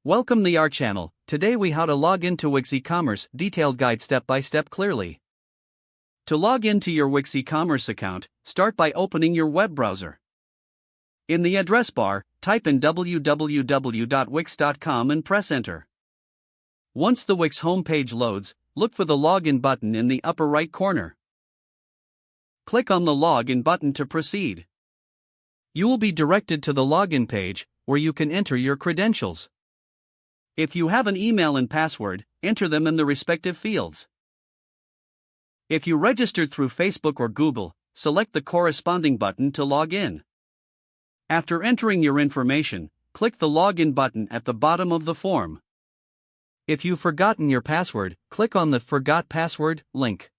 Welcome to our channel. Today we how to log into Wix eCommerce, detailed guide step by step clearly. To log into your Wix eCommerce account, start by opening your web browser. In the address bar, type in www.wix.com and press enter. Once the Wix homepage loads, look for the login button in the upper right corner. Click on the login button to proceed. You will be directed to the login page, where you can enter your credentials. If you have an email and password, enter them in the respective fields. If you registered through Facebook or Google, select the corresponding button to log in. After entering your information, click the login button at the bottom of the form. If you've forgotten your password, click on the Forgot Password link.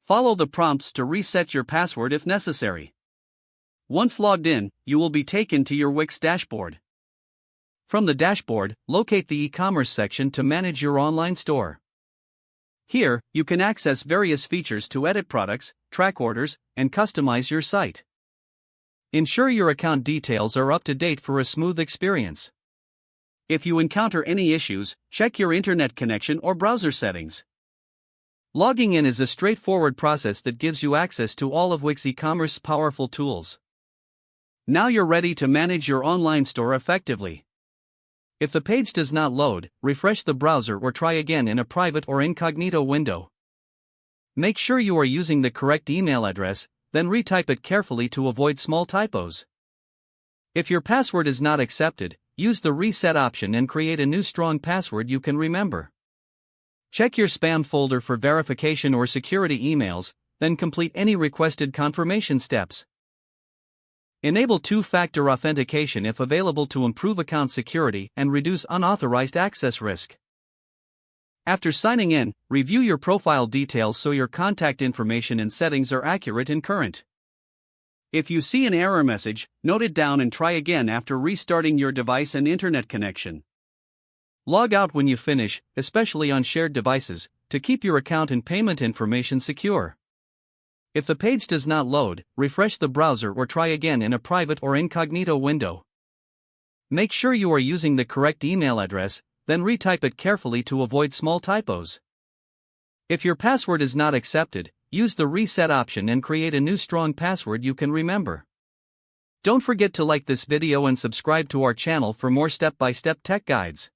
Follow the prompts to reset your password if necessary. Once logged in, you will be taken to your Wix dashboard. From the dashboard, locate the e-commerce section to manage your online store. Here, you can access various features to edit products, track orders, and customize your site. Ensure your account details are up to date for a smooth experience. If you encounter any issues, check your internet connection or browser settings. Logging in is a straightforward process that gives you access to all of Wix eCommerce's powerful tools. Now you're ready to manage your online store effectively. If the page does not load, refresh the browser or try again in a private or incognito window. Make sure you are using the correct email address, then retype it carefully to avoid small typos. If your password is not accepted, use the reset option and create a new strong password you can remember. Check your spam folder for verification or security emails, then complete any requested confirmation steps. Enable two-factor authentication if available to improve account security and reduce unauthorized access risk. After signing in, review your profile details so your contact information and settings are accurate and current. If you see an error message, note it down and try again after restarting your device and internet connection. Log out when you finish, especially on shared devices, to keep your account and payment information secure. If the page does not load, refresh the browser or try again in a private or incognito window. Make sure you are using the correct email address, then retype it carefully to avoid small typos. If your password is not accepted, use the reset option and create a new strong password you can remember. Don't forget to like this video and subscribe to our channel for more step-by-step tech guides.